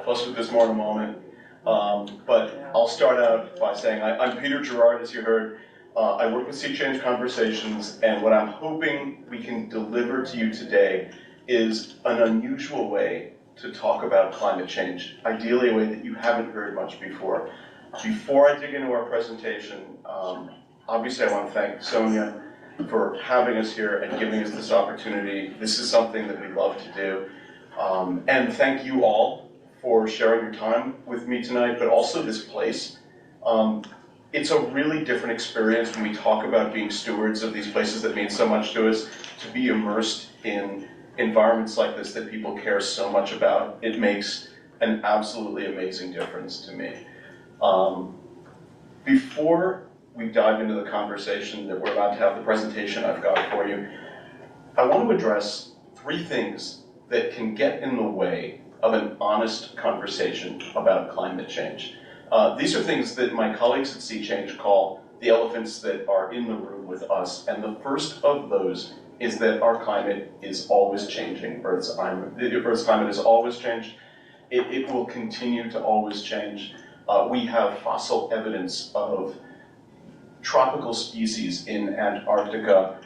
Plus with this more in a moment. But I'll start out by saying I'm Peter Girard, as you heard. I work with Sea Change Conversations, and what I'm hoping we can deliver to you today is an unusual way to talk about climate change, ideally a way that you haven't heard much before. Before I dig into our presentation, obviously I want to thank Sonia for having us here and giving us this opportunity. This is something that we love to do. And thank you all for sharing your time with me tonight, but also this place. It's a really different experience when we talk about being stewards of these places that mean so much to us, to be immersed in environments like this that people care so much about. It makes an absolutely amazing difference to me. Before we dive into the conversation that we're about to have, the presentation I've got for you, I want to address three things that can get in the way of an honest conversation about climate change. These are things that my colleagues at Sea Change call the elephants that are in the room with us, and the first of those is that our climate is always changing. Earth's climate has always changed. It will continue to always change. We have fossil evidence of tropical species in Antarctica.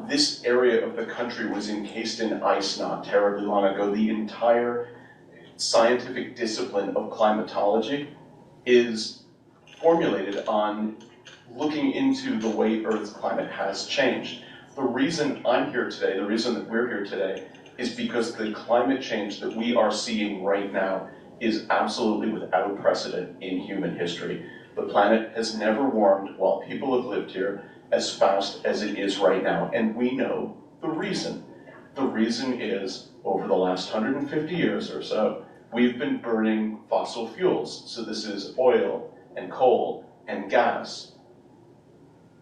This area of the country was encased in ice not terribly long ago. The entire scientific discipline of climatology is formulated on looking into the way Earth's climate has changed. The reason I'm here today, the reason that we're here today, is because the climate change that we are seeing right now is absolutely without precedent in human history. The planet has never warmed while people have lived here as fast as it is right now, and we know the reason. The reason is, over the last 150 years or so, we've been burning fossil fuels. So this is oil and coal and gas.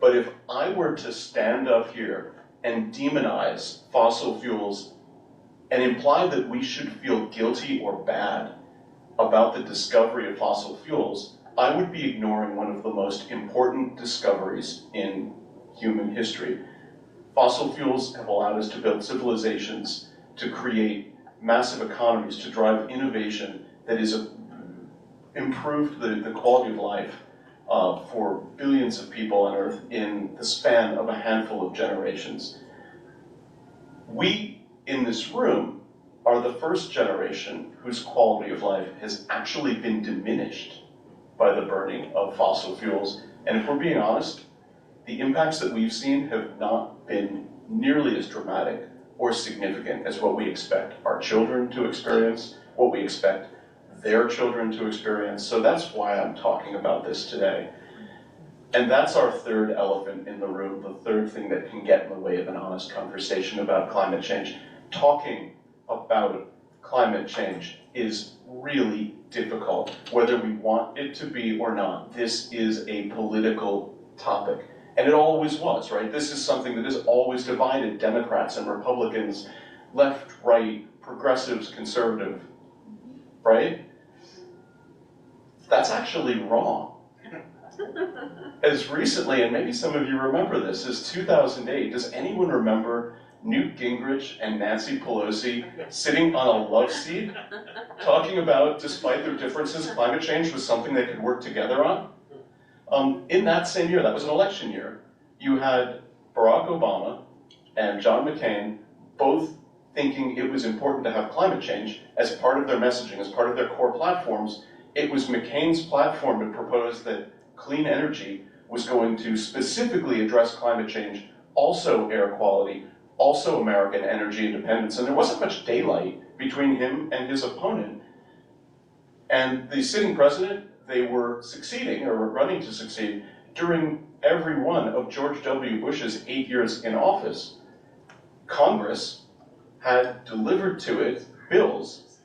But if I were to stand up here and demonize fossil fuels and imply that we should feel guilty or bad about the discovery of fossil fuels, I would be ignoring one of the most important discoveries in human history. Fossil fuels have allowed us to build civilizations, to create massive economies, to drive innovation that has improved the quality of life for billions of people on Earth in the span of a handful of generations. We, in this room, are the first generation whose quality of life has actually been diminished by the burning of fossil fuels. And if we're being honest, the impacts that we've seen have not been nearly as dramatic or significant as what we expect our children to experience, what we expect their children to experience. So that's why I'm talking about this today. And that's our third elephant in the room, the third thing that can get in the way of an honest conversation about climate change. Talking about climate change is really difficult, whether we want it to be or not. This is a political topic. And it always was, right? This is something that has always divided Democrats and Republicans, left, right, progressives, conservative, right? That's actually wrong. As recently, and maybe some of you remember this, as 2008, does anyone remember Newt Gingrich and Nancy Pelosi sitting on a love seat, talking about, despite their differences, climate change was something they could work together on? In that same year, that was an election year, you had Barack Obama and John McCain both thinking it was important to have climate change as part of their messaging, as part of their core platforms. It was McCain's platform to propose that clean energy was going to specifically address climate change, also air quality, also American energy independence, and there wasn't much daylight between him and his opponent. And the sitting president, they were succeeding, or were running to succeed, during every one of George W. Bush's 8 years in office. Congress had delivered to it bills,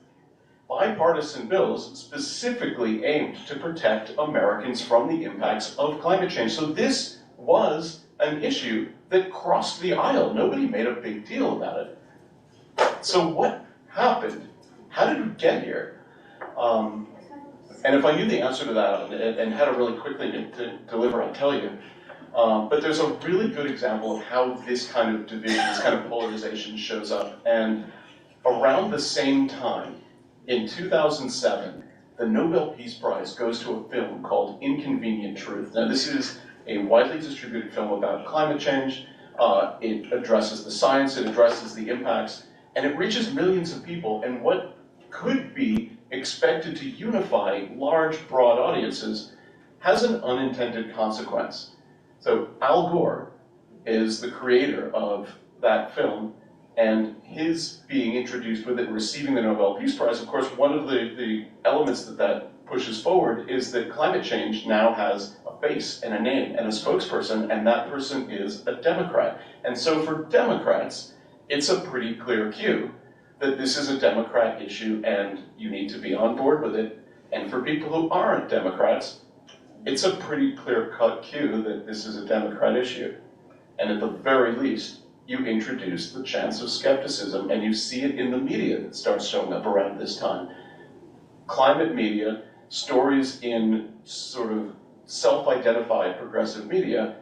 bipartisan bills, specifically aimed to protect Americans from the impacts of climate change. So this was an issue that crossed the aisle. Nobody made a big deal about it. So what happened? How did we get here? And if I knew the answer to that and had a really quick thing to deliver, I'd tell you. But there's a really good example of how this kind of division, this kind of polarization shows up. And around the same time In 2007, the Nobel Peace Prize goes to a film called Inconvenient Truth. Now, this is a widely distributed film about climate change. It addresses the science, it addresses the impacts, and it reaches millions of people. And what could be expected to unify large, broad audiences has an unintended consequence. So Al Gore is the creator of that film, and his being introduced with it and receiving the Nobel Peace Prize, of course, one of the elements that pushes forward is that climate change now has a face and a name and a spokesperson, and that person is a Democrat. And so for Democrats, it's a pretty clear cue that this is a Democrat issue and you need to be on board with it. And for people who aren't Democrats, it's a pretty clear-cut cue that this is a Democrat issue. And at the very least, you introduce the chance of skepticism, and you see it in the media that starts showing up around this time. Climate media, stories in sort of self-identified progressive media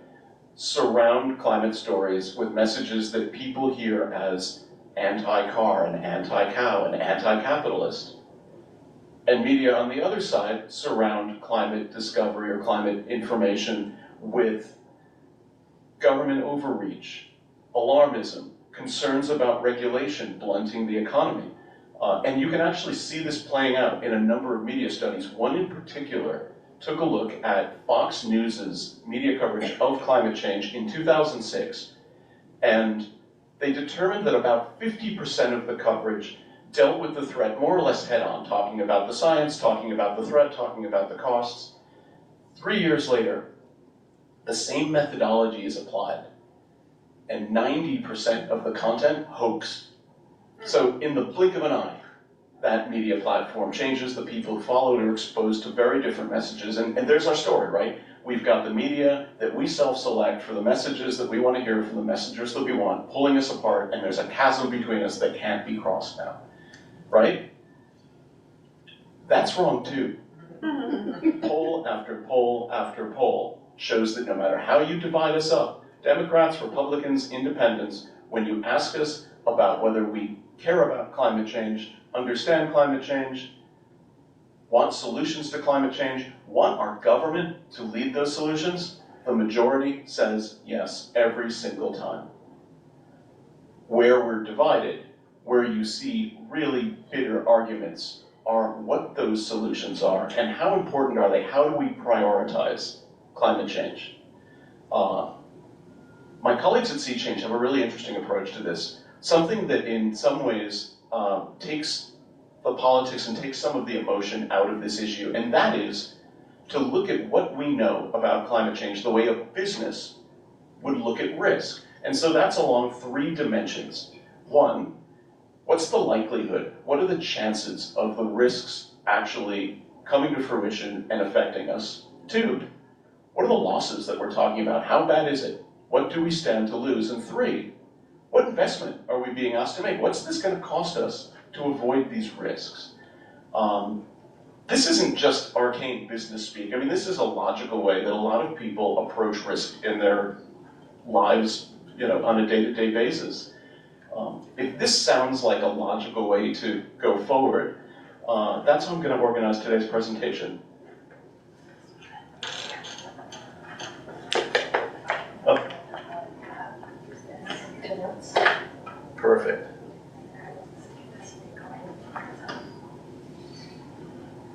surround climate stories with messages that people hear as anti-car and anti-cow and anti-capitalist. And media on the other side surround climate discovery or climate information with government overreach, alarmism, concerns about regulation blunting the economy. And you can actually see this playing out in a number of media studies. One in particular took a look at Fox News's media coverage of climate change in 2006, and they determined that about 50% of the coverage dealt with the threat more or less head-on, talking about the science, talking about the threat, talking about the costs. 3 years later, the same methodology is applied, and 90% of the content hoax. So in the blink of an eye, that media platform changes. The people who follow it are exposed to very different messages, and there's our story, right? We've got the media that we self-select for the messages that we want to hear from the messengers that we want, pulling us apart, and there's a chasm between us that can't be crossed now, right? That's wrong too. Poll after poll after poll shows that no matter how you divide us up, Democrats, Republicans, Independents, when you ask us about whether we care about climate change, understand climate change, want solutions to climate change, want our government to lead those solutions, the majority says yes every single time. Where we're divided, where you see really bitter arguments, are what those solutions are and how important are they? How do we prioritize climate change? My colleagues at Sea Change have a really interesting approach to this, something that in some ways takes the politics and takes some of the emotion out of this issue, and that is to look at what we know about climate change the way a business would look at risk. And so that's along 3 dimensions. 1, what's the likelihood? What are the chances of the risks actually coming to fruition and affecting us? 2, what are the losses that we're talking about? How bad is it? What do we stand to lose? And 3, what investment are we being asked to make? What's this going to cost us to avoid these risks? This isn't just arcane business speak. I mean, this is a logical way that a lot of people approach risk in their lives, on a day-to-day basis. If this sounds like a logical way to go forward, that's how I'm going to organize today's presentation. Oh. Perfect.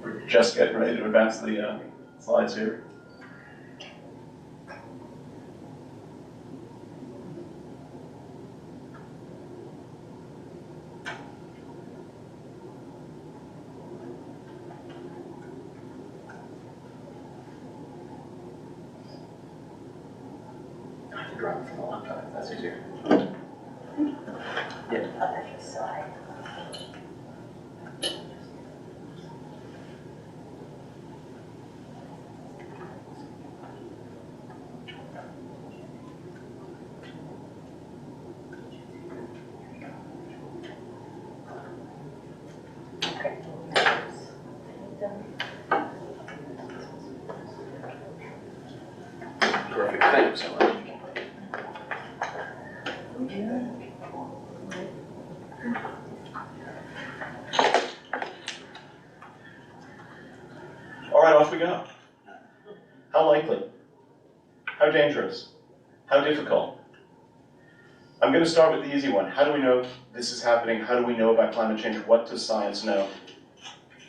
We're just getting ready to advance the slides here. I can draw it from a laptop if that's easier. Yeah. Other side. Perfect. Thank you so much. All right, off we go. How likely? How dangerous? How difficult? I'm going to start with the easy one. How do we know this is happening? How do we know about climate change? What does science know?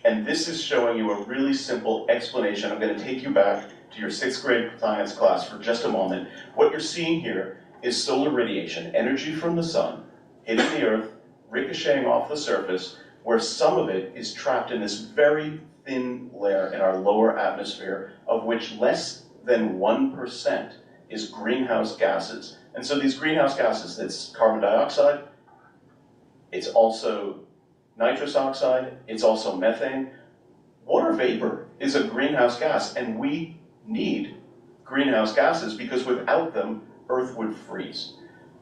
And this is showing you a really simple explanation. I'm going to take you back to your 6th grade science class for just a moment. What you're seeing here is solar radiation, energy from the sun, hitting the Earth, ricocheting off the surface, where some of it is trapped in this very thin layer in our lower atmosphere, of which less than 1% is greenhouse gases. And so these greenhouse gases, that's carbon dioxide, it's also nitrous oxide, it's also methane. Water vapor is a greenhouse gas, and we need greenhouse gases because without them, Earth would freeze.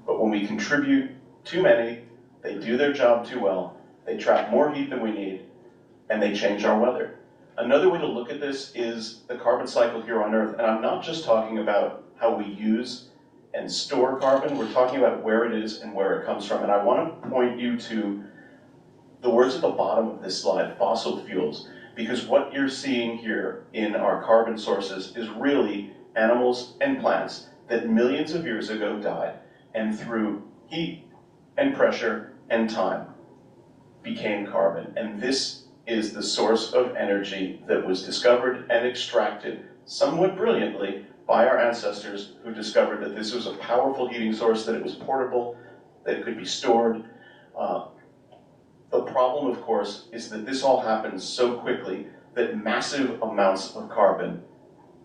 But when we contribute too many, they do their job too well, they trap more heat than we need, and they change our weather. Another way to look at this is the carbon cycle here on Earth, and I'm not just talking about how we use and store carbon, we're talking about where it is and where it comes from. And I want to point you to the words at the bottom of this slide, fossil fuels, because what you're seeing here in our carbon sources is really animals and plants that millions of years ago died, and through heat and pressure and time became carbon. And this is the source of energy that was discovered and extracted somewhat brilliantly by our ancestors, who discovered that this was a powerful heating source, that it was portable, that it could be stored. The problem, of course, is that this all happens so quickly that massive amounts of carbon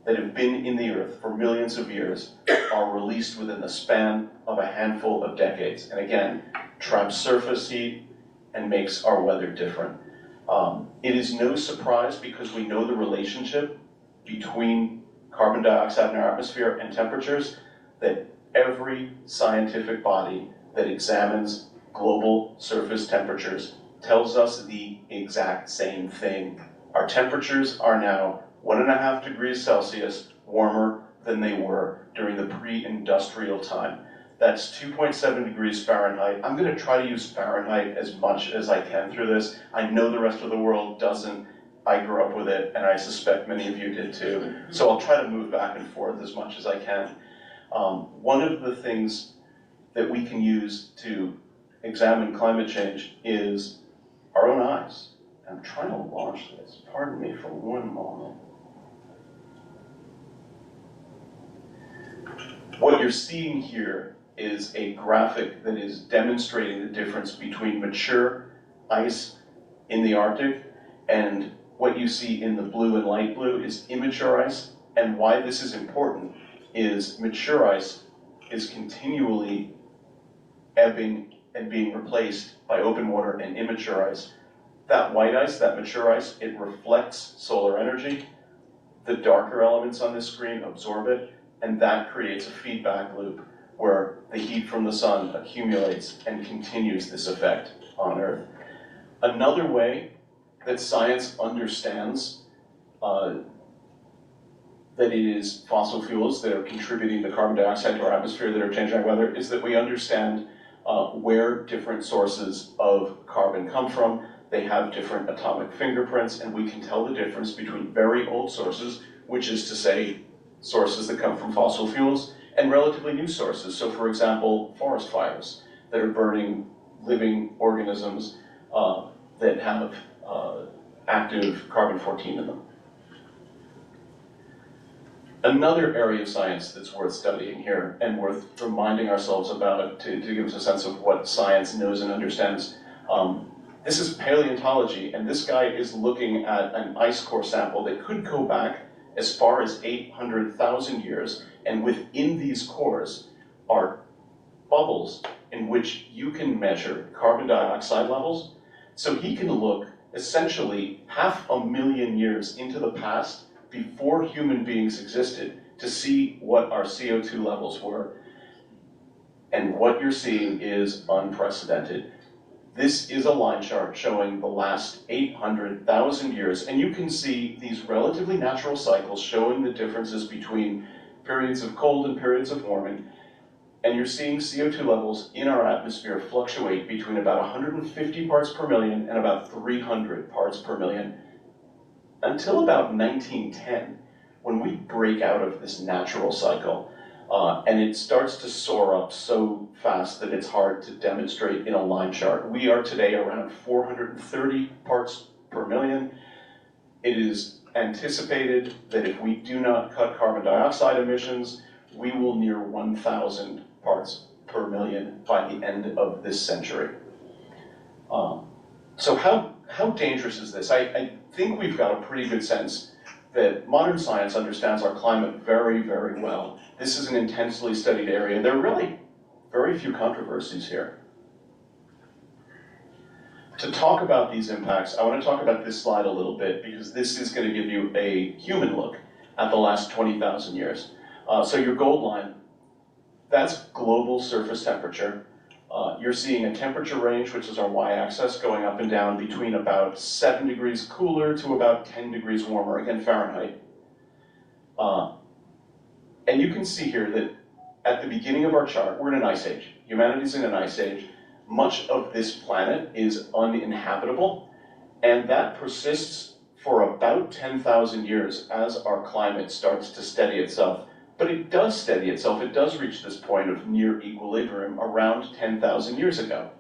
that have been in the Earth for millions of years are released within the span of a handful of decades. And again, traps surface heat and makes our weather different. It is no surprise, because we know the relationship between carbon dioxide in our atmosphere and temperatures, that every scientific body that examines global surface temperatures tells us the exact same thing. Our temperatures are now 1.5 degrees Celsius warmer than they were during the pre-industrial time. That's 2.7 degrees Fahrenheit. I'm going to try to use Fahrenheit as much as I can through this. I know the rest of the world doesn't. I grew up with it, and I suspect many of you did too. So I'll try to move back and forth as much as I can. One of the things that we can use to examine climate change is our own eyes. I'm trying to launch this. Pardon me for one moment. What you're seeing here is a graphic that is demonstrating the difference between mature ice in the Arctic and what you see in the blue and light blue is immature ice. And why this is important is mature ice is continually ebbing and being replaced by open water and immature ice. That white ice, that mature ice, it reflects solar energy. The darker elements on this screen absorb it, and that creates a feedback loop where the heat from the sun accumulates and continues this effect on Earth. Another way that science understands that it is fossil fuels that are contributing to carbon dioxide to our atmosphere that are changing our weather is that we understand where different sources of carbon come from. They have different atomic fingerprints, and we can tell the difference between very old sources, which is to say sources that come from fossil fuels, and relatively new sources. So for example, forest fires that are burning living organisms that have active carbon-14 in them. Another area of science that's worth studying here and worth reminding ourselves about to give us a sense of what science knows and understands. This is paleontology, and this guy is looking at an ice core sample that could go back as far as 800,000 years, and within these cores are bubbles in which you can measure carbon dioxide levels. So he can look essentially 500,000 years into the past before human beings existed to see what our CO2 levels were. And what you're seeing is unprecedented. This is a line chart showing the last 800,000 years, and you can see these relatively natural cycles showing the differences between periods of cold and periods of warming. And you're seeing CO2 levels in our atmosphere fluctuate between about 150 parts per million and about 300 parts per million. until about 1910, when we break out of this natural cycle, and it starts to soar up so fast that it's hard to demonstrate in a line chart. We are today around 430 parts per million. It is anticipated that if we do not cut carbon dioxide emissions, we will near 1,000 parts per million by the end of this century. So how dangerous is this? I think we've got a pretty good sense that modern science understands our climate very, very well. This is an intensely studied area. There are really very few controversies here. To talk about these impacts, I want to talk about this slide a little bit because this is going to give you a human look at the last 20,000 years. So your gold line, that's global surface temperature. You're seeing a temperature range, which is our y-axis, going up and down between about 7 degrees cooler to about 10 degrees warmer, again Fahrenheit. And you can see here that at the beginning of our chart, we're in an ice age. Humanity's in an ice age. Much of this planet is uninhabitable, and that persists for about 10,000 years as our climate starts to steady itself. But it does steady itself. It does reach this point of near equilibrium around 10,000 years ago.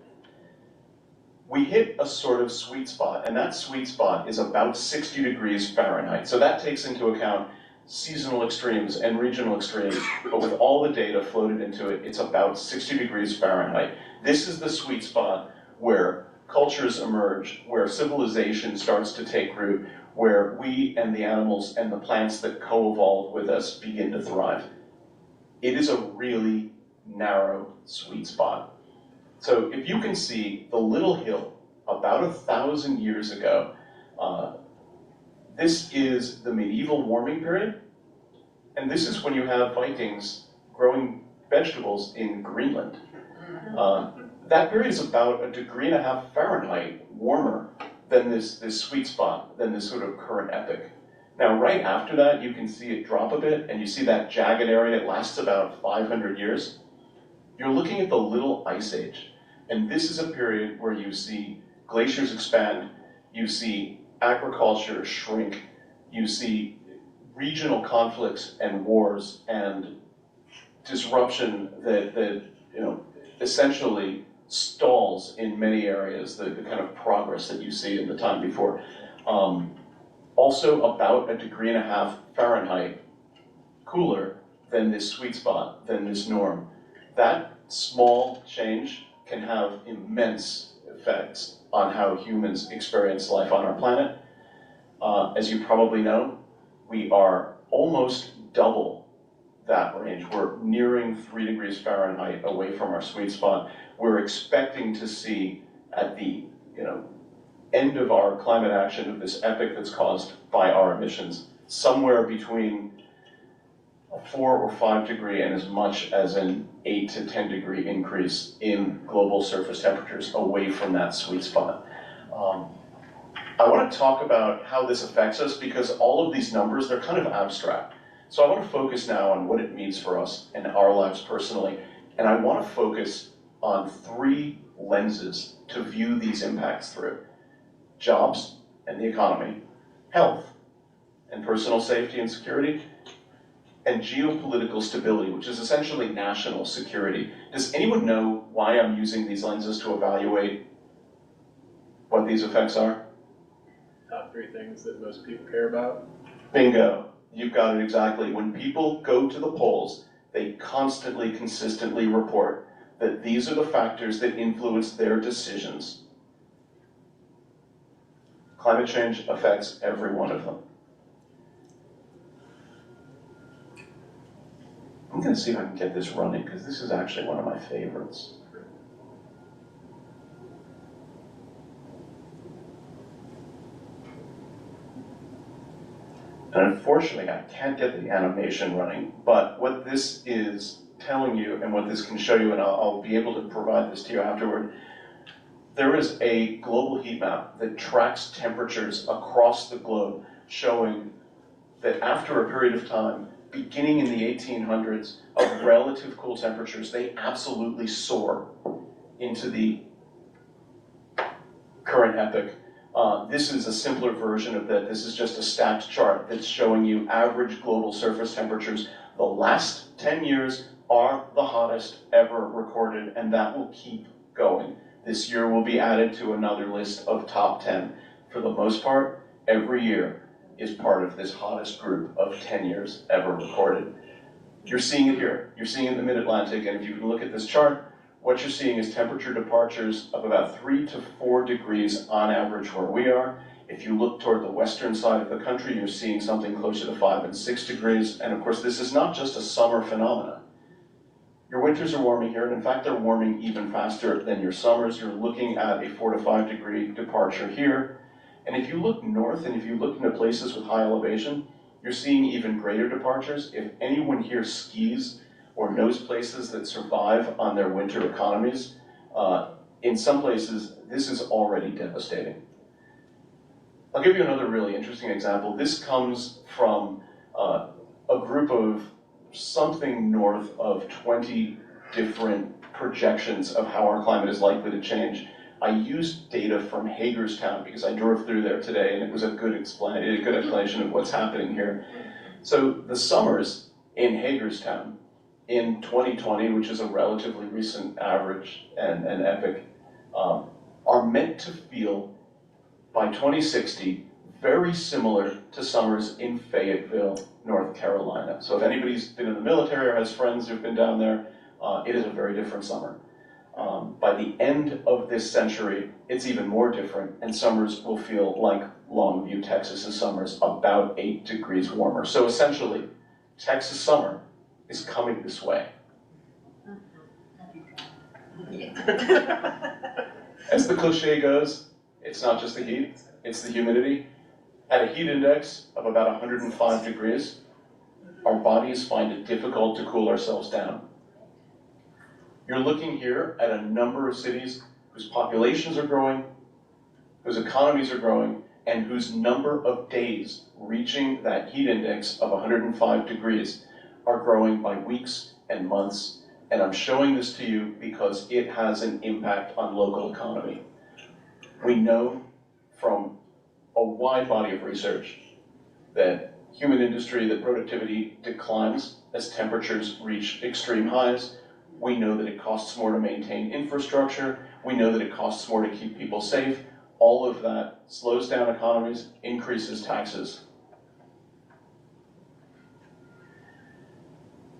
We hit a sort of sweet spot, and that sweet spot is about 60 degrees Fahrenheit. So that takes into account seasonal extremes and regional extremes, but with all the data floated into it, it's about 60 degrees Fahrenheit. This is the sweet spot where cultures emerge, where civilization starts to take root, where we and the animals and the plants that co-evolved with us begin to thrive. It is a really narrow sweet spot. So if you can see the little hill about 1,000 years ago, this is the medieval warming period, and this is when you have Vikings growing vegetables in Greenland. That period is about 1.5 degrees Fahrenheit warmer than this sweet spot, than this sort of current epoch. Now, right after that, you can see it drop a bit, and you see that jagged area. It lasts about 500 years. You're looking at the Little Ice Age, and this is a period where you see glaciers expand, you see agriculture shrink, you see regional conflicts and wars and disruption that essentially stalls in many areas the kind of progress that you see in the time before. Also about 1.5 degrees Fahrenheit cooler than this sweet spot, than this norm. That small change can have immense effects on how humans experience life on our planet. As you probably know, we are almost double that range. We're nearing 3 degrees Fahrenheit away from our sweet spot. We're expecting to see at the end of our climate action of this epoch that's caused by our emissions, somewhere between a 4 or 5 degree and as much as an 8 to 10 degree increase in global surface temperatures away from that sweet spot. I want to talk about how this affects us because all of these numbers, they're kind of abstract. So I want to focus now on what it means for us in our lives personally, and I want to focus on 3 lenses to view these impacts through: jobs and the economy, health and personal safety and security, and geopolitical stability, which is essentially national security. Does anyone know why I'm using these lenses to evaluate what these effects are? Top 3 things that most people care about. Bingo. You've got it exactly. When people go to the polls, they constantly, consistently report that these are the factors that influence their decisions. Climate change affects every one of them. I'm going to see if I can get this running, because this is actually one of my favorites. And unfortunately, I can't get the animation running, but what this is telling you and what this can show you, and I'll be able to provide this to you afterward, there is a global heat map that tracks temperatures across the globe, showing that after a period of time, beginning in the 1800s, of relative cool temperatures, they absolutely soar into the current epoch, This is a simpler version of that. This is just a stacked chart that's showing you average global surface temperatures. The last 10 years are the hottest ever recorded, and that will keep going. This year will be added to another list of top 10. For the most part, every year is part of this hottest group of 10 years ever recorded. You're seeing it here. You're seeing it in the mid-Atlantic, and if you can look at this chart, what you're seeing is temperature departures of about 3 to 4 degrees on average where we are. If you look toward the western side of the country, you're seeing something closer to 5 and 6 degrees. And of course, this is not just a summer phenomenon. Your winters are warming here, and in fact, they're warming even faster than your summers. You're looking at a 4 to 5 degree departure here. And if you look north, and if you look into places with high elevation, you're seeing even greater departures. If anyone here skis or knows places that survive on their winter economies, in some places, this is already devastating. I'll give you another really interesting example. This comes from a group of something north of 20 different projections of how our climate is likely to change. I used data from Hagerstown because I drove through there today, and it was a good explanation of what's happening here. So the summers in Hagerstown in 2020, which is a relatively recent average and epic, are meant to feel by 2060 very similar to summers in Fayetteville, North Carolina. So if anybody's been in the military or has friends who've been down there, it is a very different summer. By the end of this century, it's even more different, and summers will feel like Longview, Texas's summers, about 8 degrees warmer. So essentially, Texas summer is coming this way. As the cliche goes, it's not just the heat, it's the humidity. At a heat index of about 105 degrees, our bodies find it difficult to cool ourselves down. You're looking here at a number of cities whose populations are growing, whose economies are growing, and whose number of days reaching that heat index of 105 degrees are growing by weeks and months. And I'm showing this to you because it has an impact on local economy. We know from a wide body of research that human industry, that productivity declines as temperatures reach extreme highs. We know that it costs more to maintain infrastructure. We know that it costs more to keep people safe. All of that slows down economies, increases taxes.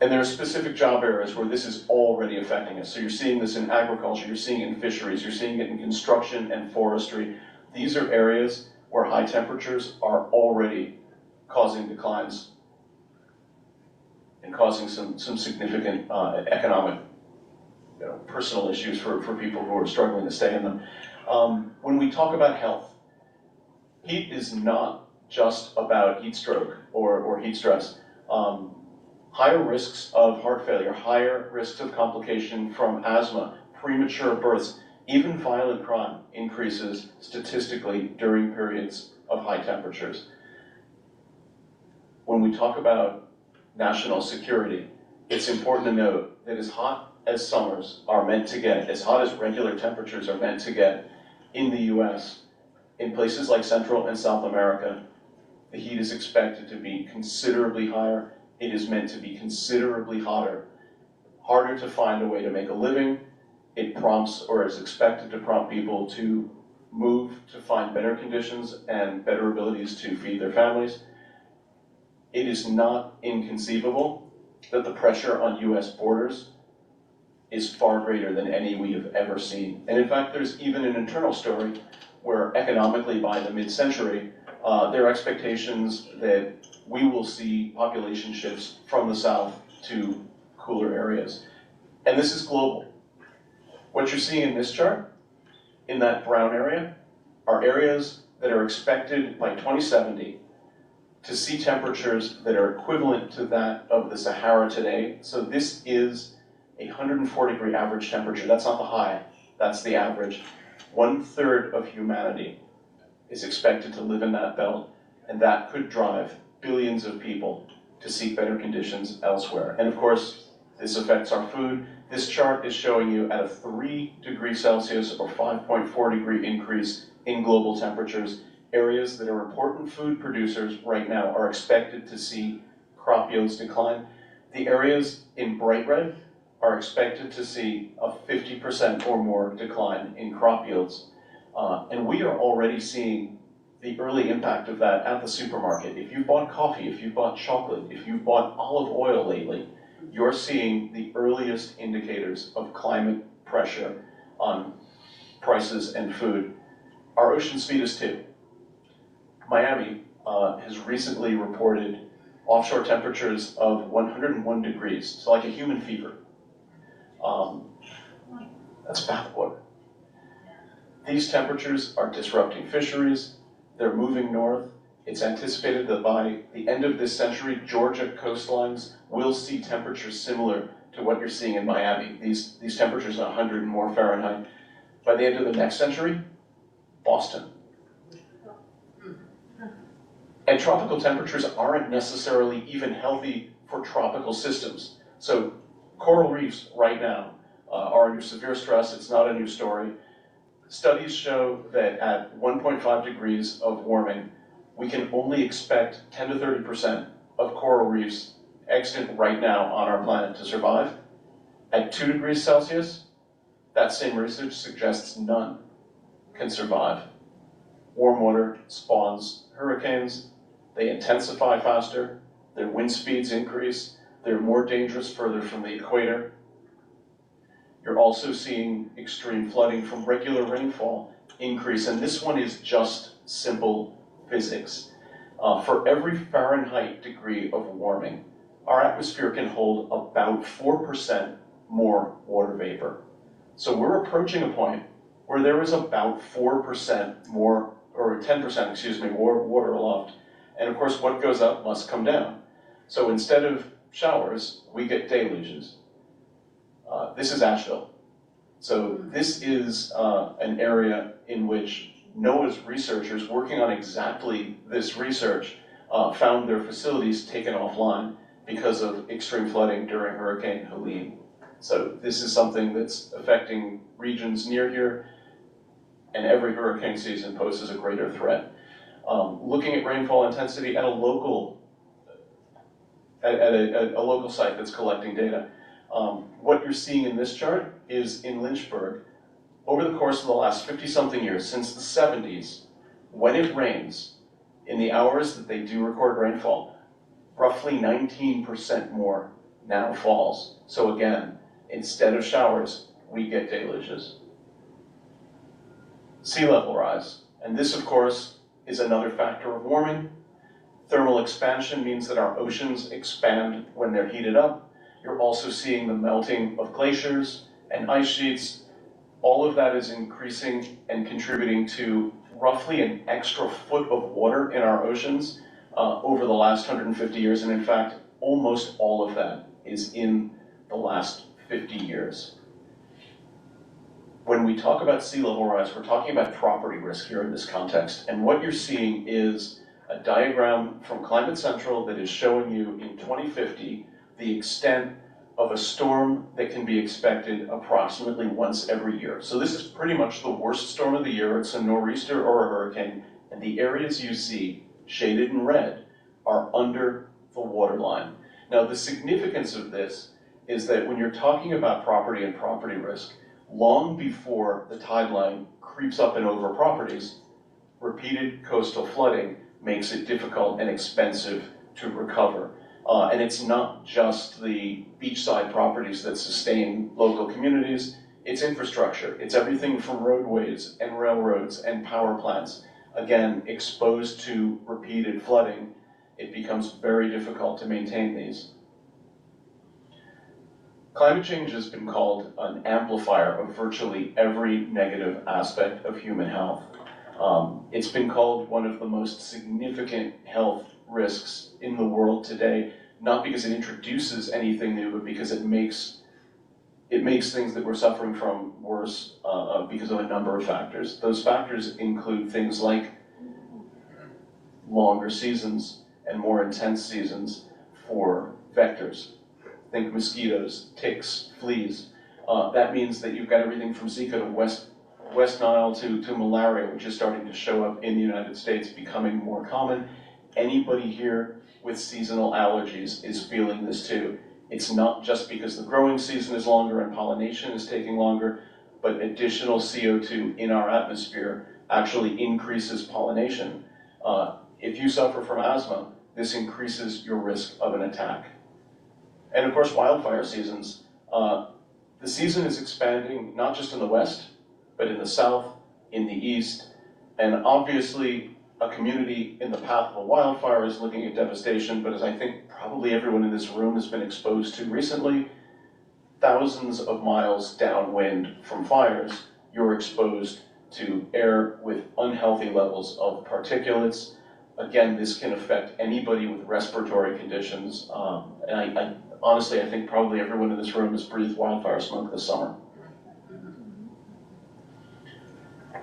And there are specific job areas where this is already affecting us. So you're seeing this in agriculture, you're seeing it in fisheries, you're seeing it in construction and forestry. These are areas where high temperatures are already causing declines and causing some significant economic, personal issues for people who are struggling to stay in them. When we talk about health, heat is not just about heat stroke or heat stress. Higher risks of heart failure, higher risks of complication from asthma, premature births, even violent crime increases statistically during periods of high temperatures. When we talk about national security, it's important to note that as hot as summers are meant to get, as hot as regular temperatures are meant to get in the US, in places like Central and South America, the heat is expected to be considerably higher. It is meant to be considerably hotter, harder to find a way to make a living. It prompts, or is expected to prompt, people to move to find better conditions and better abilities to feed their families. It is not inconceivable that the pressure on US borders is far greater than any we have ever seen. And in fact, there's even an internal story where economically by the mid-century, there are expectations that we will see population shifts from the south to cooler areas. And this is global. What you're seeing in this chart, in that brown area, are areas that are expected by 2070 to see temperatures that are equivalent to that of the Sahara today. So this is a 104-degree average temperature. That's not the high, that's the average. 1/3 of humanity is expected to live in that belt, and that could drive billions of people to seek better conditions elsewhere. And of course, this affects our food. This chart is showing you at a 3 degrees Celsius or 5.4 degree increase in global temperatures. Areas that are important food producers right now are expected to see crop yields decline. The areas in bright red are expected to see a 50% or more decline in crop yields. And we are already seeing the early impact of that at the supermarket. If you've bought coffee, if you've bought chocolate, if you've bought olive oil lately, you're seeing the earliest indicators of climate pressure on prices and food. Our oceans feed us too. Miami has recently reported offshore temperatures of 101 degrees, so like a human fever. That's bathwater. These temperatures are disrupting fisheries. They're moving north. It's anticipated that by the end of this century, Georgia coastlines will see temperatures similar to what you're seeing in Miami. These temperatures are 100 and more Fahrenheit. By the end of the next century, Boston. And tropical temperatures aren't necessarily even healthy for tropical systems. So coral reefs right now are under severe stress. It's not a new story. Studies show that at 1.5 degrees of warming, we can only expect 10 to 30% of coral reefs extant right now on our planet to survive. At 2 degrees Celsius, that same research suggests none can survive. Warm water spawns hurricanes. They intensify faster. Their wind speeds increase. They're more dangerous further from the equator. You're also seeing extreme flooding from regular rainfall increase, and this one is just simple physics. For every Fahrenheit degree of warming, our atmosphere can hold about 4% more water vapor. So we're approaching a point where there is about 4% more, or 10%, excuse me, more water aloft. And of course, what goes up must come down. So instead of showers, we get deluges. This is Asheville. So this is an area in which NOAA's researchers working on exactly this research found their facilities taken offline because of extreme flooding during Hurricane Helene. So this is something that's affecting regions near here, and every hurricane season poses a greater threat. Looking at rainfall intensity at a local site that's collecting data, what you're seeing in this chart is in Lynchburg, over the course of the last 50-something years, since the 70s, when it rains, in the hours that they do record rainfall, roughly 19% more now falls. So again, instead of showers, we get deluges. Sea level rise, and this, of course, is another factor of warming. Thermal expansion means that our oceans expand when they're heated up. You're also seeing the melting of glaciers and ice sheets. All of that is increasing and contributing to roughly an extra foot of water in our oceans over the last 150 years. And in fact, almost all of that is in the last 50 years. When we talk about sea level rise, we're talking about property risk here in this context. And what you're seeing is a diagram from Climate Central that is showing you in 2050 the extent of a storm that can be expected approximately once every year. So this is pretty much the worst storm of the year. It's a nor'easter or a hurricane, and the areas you see shaded in red are under the waterline. Now, the significance of this is that when you're talking about property and property risk, long before the tide line creeps up and over properties, repeated coastal flooding makes it difficult and expensive to recover. And it's not just the beachside properties that sustain local communities, it's infrastructure. It's everything from roadways and railroads and power plants. Again, exposed to repeated flooding, it becomes very difficult to maintain these. Climate change has been called an amplifier of virtually every negative aspect of human health. It's been called one of the most significant health risks in the world today, not because it introduces anything new, but because it makes things that we're suffering from worse because of a number of factors. Those factors include things like longer seasons and more intense seasons for vectors. Think mosquitoes, ticks, fleas. That means that you've got everything from Zika to West West Nile to malaria, which is starting to show up in the United States, becoming more common. Anybody here with seasonal allergies is feeling this too. It's not just because the growing season is longer and pollination is taking longer, but additional CO2 in our atmosphere actually increases pollination. If you suffer from asthma, this increases your risk of an attack. And of course, wildfire seasons. The season is expanding not just in the West, but in the South, in the East, and obviously a community in the path of a wildfire is looking at devastation, but as I think probably everyone in this room has been exposed to recently, thousands of miles downwind from fires, you're exposed to air with unhealthy levels of particulates. Again, this can affect anybody with respiratory conditions, and I honestly, I think probably everyone in this room has breathed wildfire smoke this summer.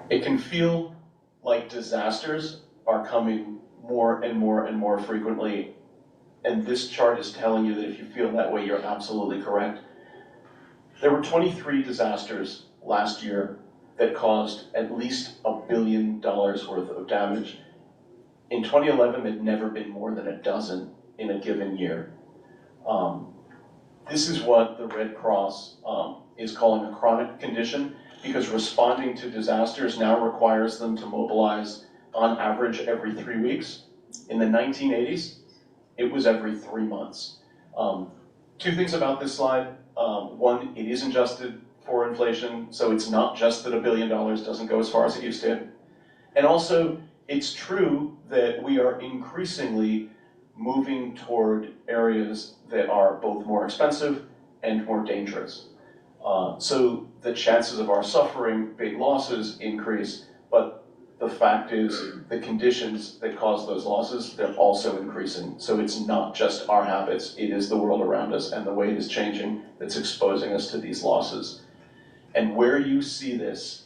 It can feel like disasters are coming more and more and more frequently, and this chart is telling you that if you feel that way, you're absolutely correct. There were 23 disasters last year that caused at least $1 billion worth of damage. In 2011, there'd never been more than a dozen in a given year. This is what the Red Cross is calling a chronic condition, because responding to disasters now requires them to mobilize on average every 3 weeks. In the 1980s, it was every 3 months. Two things about this slide. One, it is adjusted for inflation, so it's not just that $1 billion doesn't go as far as it used to. And also, it's true that we are increasingly moving toward areas that are both more expensive and more dangerous. So the chances of our suffering big losses increase, but the fact is the conditions that cause those losses, they're also increasing. So it's not just our habits, it is the world around us and the way it is changing that's exposing us to these losses. And where you see this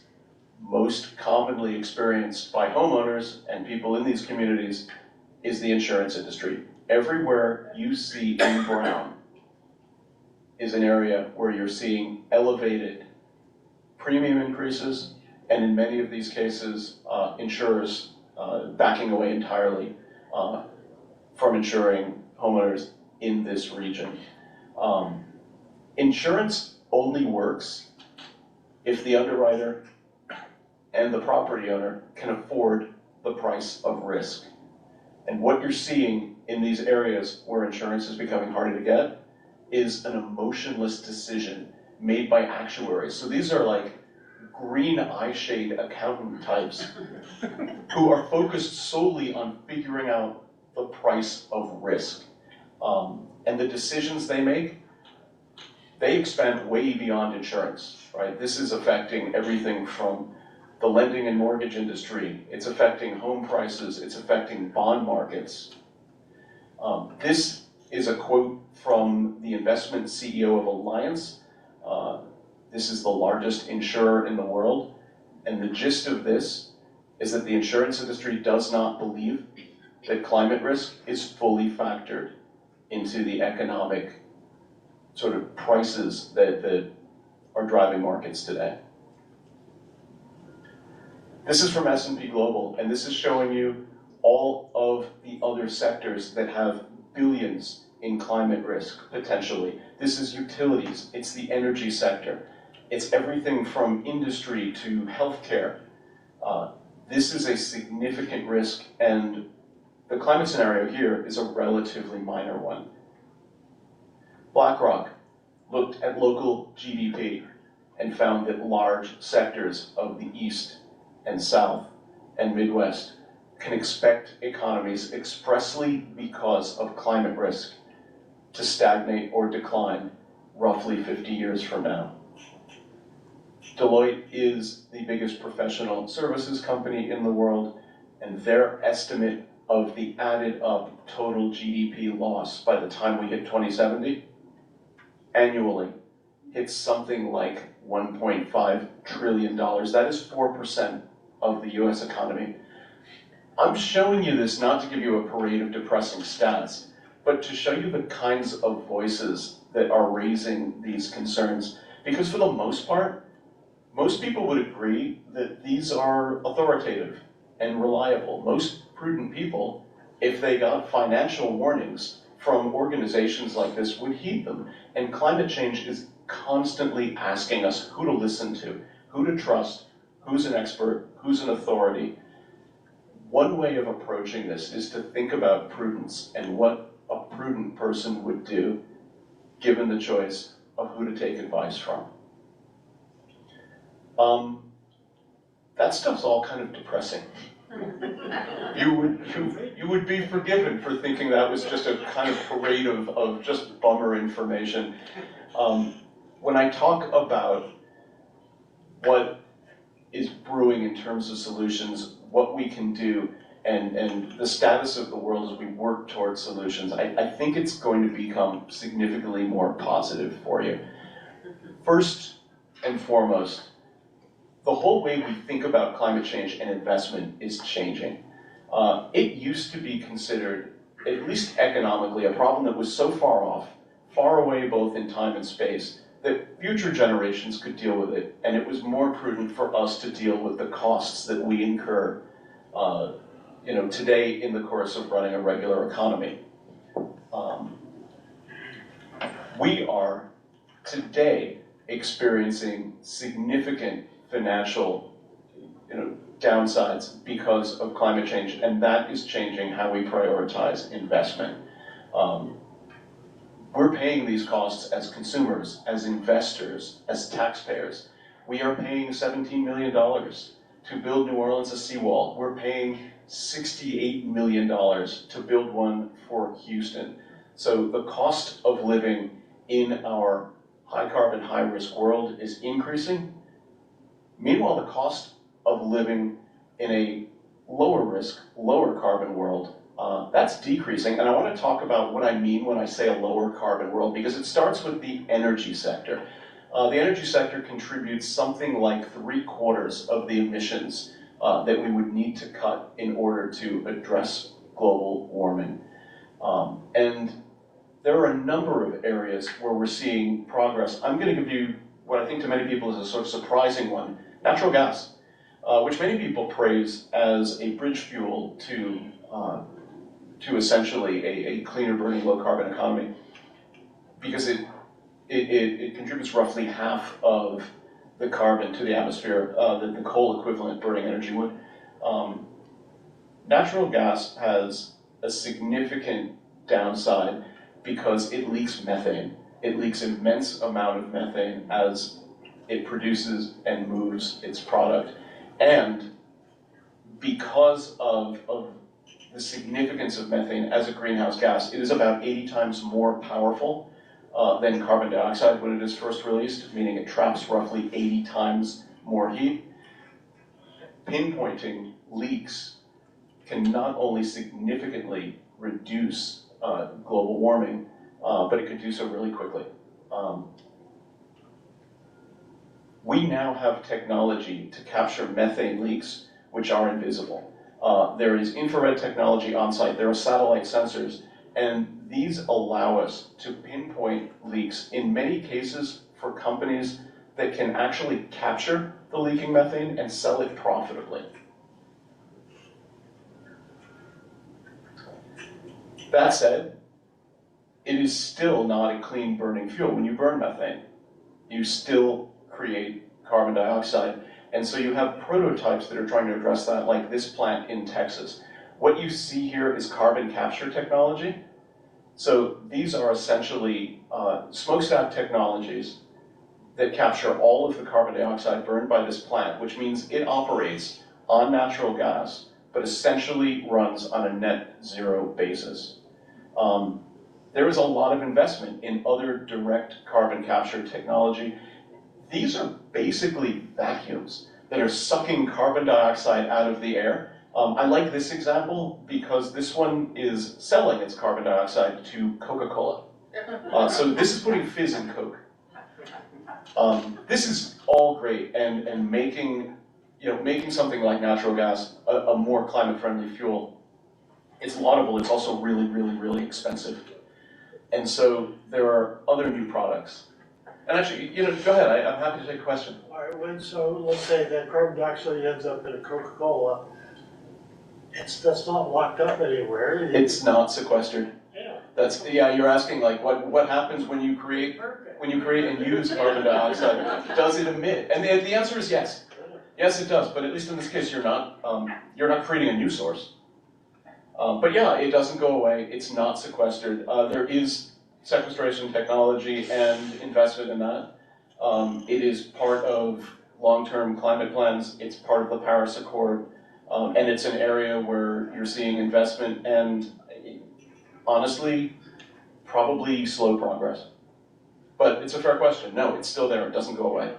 most commonly experienced by homeowners and people in these communities is the insurance industry. Everywhere you see in brown is an area where you're seeing elevated premium increases, and in many of these cases, insurers backing away entirely from insuring homeowners in this region. Insurance only works if the underwriter and the property owner can afford the price of risk. And what you're seeing in these areas where insurance is becoming harder to get is an emotionless decision made by actuaries. So these are like green eye shade accountant types who are focused solely on figuring out the price of risk. And the decisions they make, they expand way beyond insurance, right? This is affecting everything from the lending and mortgage industry, it's affecting home prices, it's affecting bond markets. This is a quote from the investment CEO of Alliance. This is the largest insurer in the world, and the gist of this is that the insurance industry does not believe that climate risk is fully factored into the economic sort of prices that are driving markets today. This is from S&P Global, and this is showing you all of the other sectors that have billions in climate risk, potentially. This is utilities, it's the energy sector, it's everything from industry to healthcare. This is a significant risk, and the climate scenario here is a relatively minor one. BlackRock looked at local GDP and found that large sectors of the East and South and Midwest can expect economies expressly because of climate risk to stagnate or decline roughly 50 years from now. Deloitte is the biggest professional services company in the world, and their estimate of the added up total GDP loss by the time we hit 2070 annually hits something like $1.5 trillion. That is 4% of the US economy. I'm showing you this not to give you a parade of depressing stats, but to show you the kinds of voices that are raising these concerns. Because for the most part, most people would agree that these are authoritative and reliable. Most prudent people, if they got financial warnings from organizations like this, would heed them. And climate change is constantly asking us who to listen to, who to trust, who's an expert, who's an authority. One way of approaching this is to think about prudence and what a prudent person would do given the choice of who to take advice from. That stuff's all kind of depressing. You would be forgiven for thinking that was just a kind of parade of just bummer information. When I talk about what is brewing in terms of solutions, what we can do, and the status of the world as we work towards solutions, I think it's going to become significantly more positive for you. First and foremost, the whole way we think about climate change and investment is changing. It used to be considered, at least economically, a problem that was so far off, far away both in time and space, that future generations could deal with it, and it was more prudent for us to deal with the costs that we incur today in the course of running a regular economy. We are today experiencing significant financial downsides because of climate change, and that is changing how we prioritize investment. We're paying these costs as consumers, as investors, as taxpayers. We are paying $17 million to build New Orleans a seawall. We're paying $68 million to build one for Houston. So the cost of living in our high carbon, high risk world is increasing. Meanwhile, the cost of living in a lower risk, lower carbon world, that's decreasing. And I want to talk about what I mean when I say a lower carbon world, because it starts with the energy sector. The energy sector contributes something like 3/4 of the emissions that we would need to cut in order to address global warming. And there are a number of areas where we're seeing progress. I'm going to give you what I think to many people is a sort of surprising one, natural gas, which many people praise as a bridge fuel to essentially a cleaner burning, low carbon economy, because it contributes roughly half of the carbon to the atmosphere that the coal equivalent burning energy would. Natural gas has a significant downside because it leaks methane. It leaks an immense amount of methane as it produces and moves its product. And because of the significance of methane as a greenhouse gas, it is about 80 times more powerful than carbon dioxide when it is first released, meaning it traps roughly 80 times more heat. Pinpointing leaks can not only significantly reduce global warming, but it can do so really quickly. We now have technology to capture methane leaks, which are invisible. There is infrared technology on site, there are satellite sensors, and these allow us to pinpoint leaks, in many cases for companies that can actually capture the leaking methane and sell it profitably. That said, it is still not a clean burning fuel. When you burn methane, you still create carbon dioxide. And so you have prototypes that are trying to address that, like this plant in Texas. What you see here is carbon capture technology. So these are essentially smokestack technologies that capture all of the carbon dioxide burned by this plant, which means it operates on natural gas, but essentially runs on a net zero basis. There is a lot of investment in other direct carbon capture technology. These are basically vacuums that are sucking carbon dioxide out of the air. I like this example because this one is selling its carbon dioxide to Coca-Cola. So this is putting fizz in Coke. This is all great, and making something like natural gas a more climate-friendly fuel, it's laudable. It's also really, really, really expensive. And so there are other new products And actually, go ahead, I'm happy to take a question. All right, so let's say that carbon dioxide ends up in a Coca-Cola. That's not locked up anywhere. It's not sequestered. Yeah. You're asking like what happens when you create and use carbon dioxide? Does it emit? And the answer is yes. Yes, it does. But at least in this case, you're not creating a new source. But yeah, it doesn't go away. It's not sequestered. There is sequestration technology and investment in that. It is part of long-term climate plans. It's part of the Paris Accord. And it's an area where you're seeing investment and, honestly, probably slow progress. But it's a fair question. No, it's still there. It doesn't go away.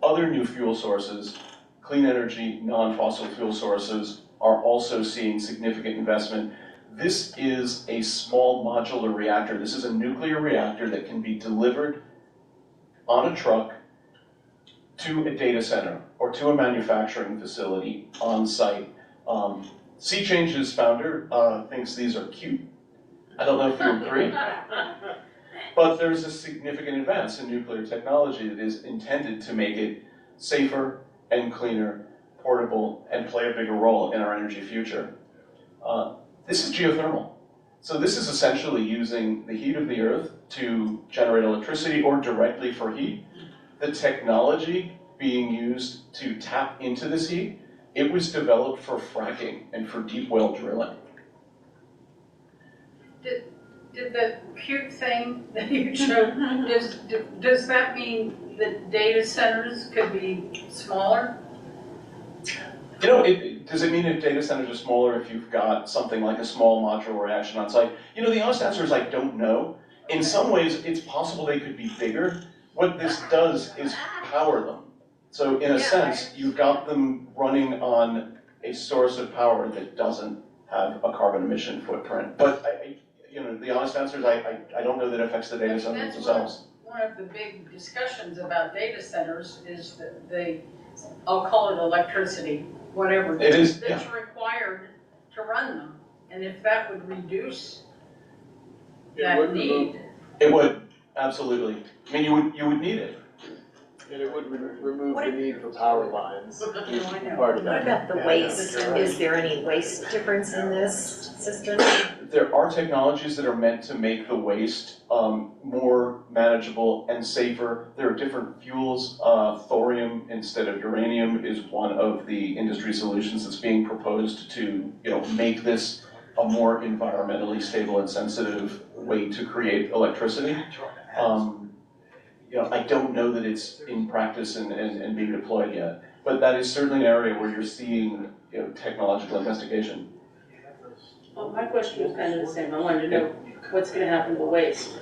Other new fuel sources, clean energy, non-fossil fuel sources, are also seeing significant investment. This is a small modular reactor. This is a nuclear reactor that can be delivered on a truck to a data center or to a manufacturing facility on site. Sea Change's founder thinks these are cute. I don't know if you agree. But there's a significant advance in nuclear technology that is intended to make it safer and cleaner, portable, and play a bigger role in our energy future. This is geothermal. So this is essentially using the heat of the earth to generate electricity or directly for heat. The technology being used to tap into this heat, it was developed for fracking and for deep well drilling. Did the cute thing that you showed, does that mean that data centers could be smaller? Does it mean if data centers are smaller if you've got something like a small modular reaction on site? The honest answer is I don't know. In some ways, it's possible they could be bigger. What this does is power them. So in a sense, you've got them running on a source of power that doesn't have a carbon emission footprint. But the honest answer is I don't know that it affects the data centers themselves. One of the big discussions about data centers is that I'll call it electricity, whatever. It is, that's required to run them. And if that would reduce that need. It would, absolutely. I mean, you would need it. And it would remove the need for power lines. What about the waste? Is there any waste difference in this system? There are technologies that are meant to make the waste more manageable and safer. There are different fuels. Thorium instead of uranium is one of the industry solutions that's being proposed to make this a more environmentally stable and sensitive way to create electricity. I don't know that it's in practice and being deployed yet, but that is certainly an area where you're seeing technological investigation. Well, my question was kind of the same. I wanted to know what's going to happen to waste.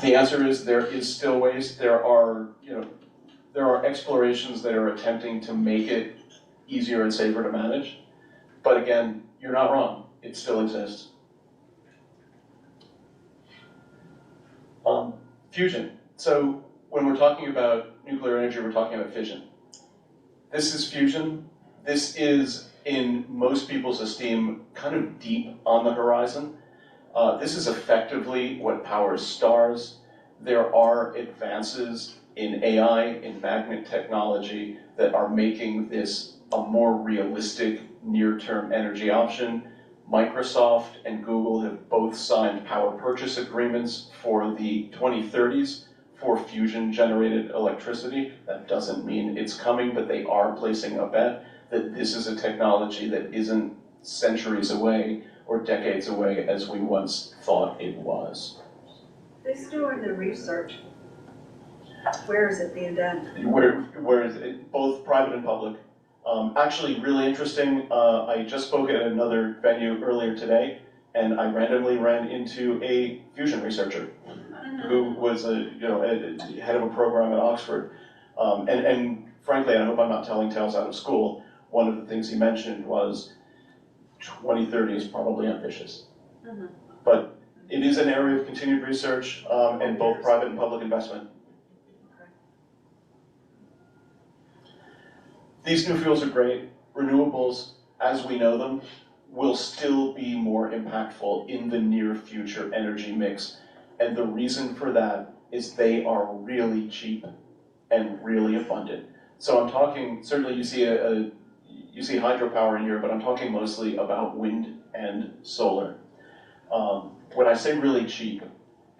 The answer is there is still waste. There are explorations that are attempting to make it easier and safer to manage, but again, you're not wrong. It still exists. Fusion. So when we're talking about nuclear energy, we're talking about fission. This is fusion. This is, in most people's esteem, kind of deep on the horizon. This is effectively what powers stars. There are advances in AI, in magnet technology, that are making this a more realistic near-term energy option. Microsoft and Google have both signed power purchase agreements for the 2030s for fusion-generated electricity. That doesn't mean it's coming, but they are placing a bet that this is a technology that isn't centuries away or decades away as we once thought it was. They're still in the research. Where is it being done? Where is it? Both private and public. Actually, really interesting. I just spoke at another venue earlier today, and I randomly ran into a fusion researcher who was a head of a program at Oxford. And frankly, I hope I'm not telling tales out of school, one of the things he mentioned was 2030 is probably ambitious. Mm-hmm. But it is an area of continued research and both private and public investment. These new fuels are great. Renewables, as we know them, will still be more impactful in the near future energy mix. And the reason for that is they are really cheap and really abundant. So I'm talking, certainly you see you see hydropower in here, but I'm talking mostly about wind and solar. When I say really cheap,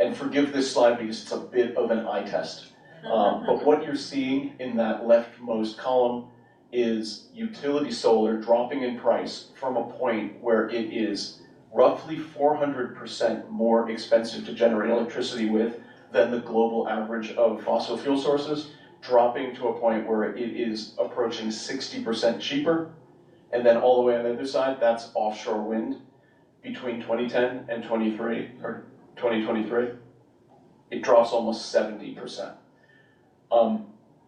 and forgive this slide because it's a bit of an eye test, but what you're seeing in that leftmost column is utility solar dropping in price from a point where it is roughly 400% more expensive to generate electricity with than the global average of fossil fuel sources, dropping to a point where it is approaching 60% cheaper. And then all the way on the other side, that's offshore wind. Between 2010 and 2023, it drops almost 70%.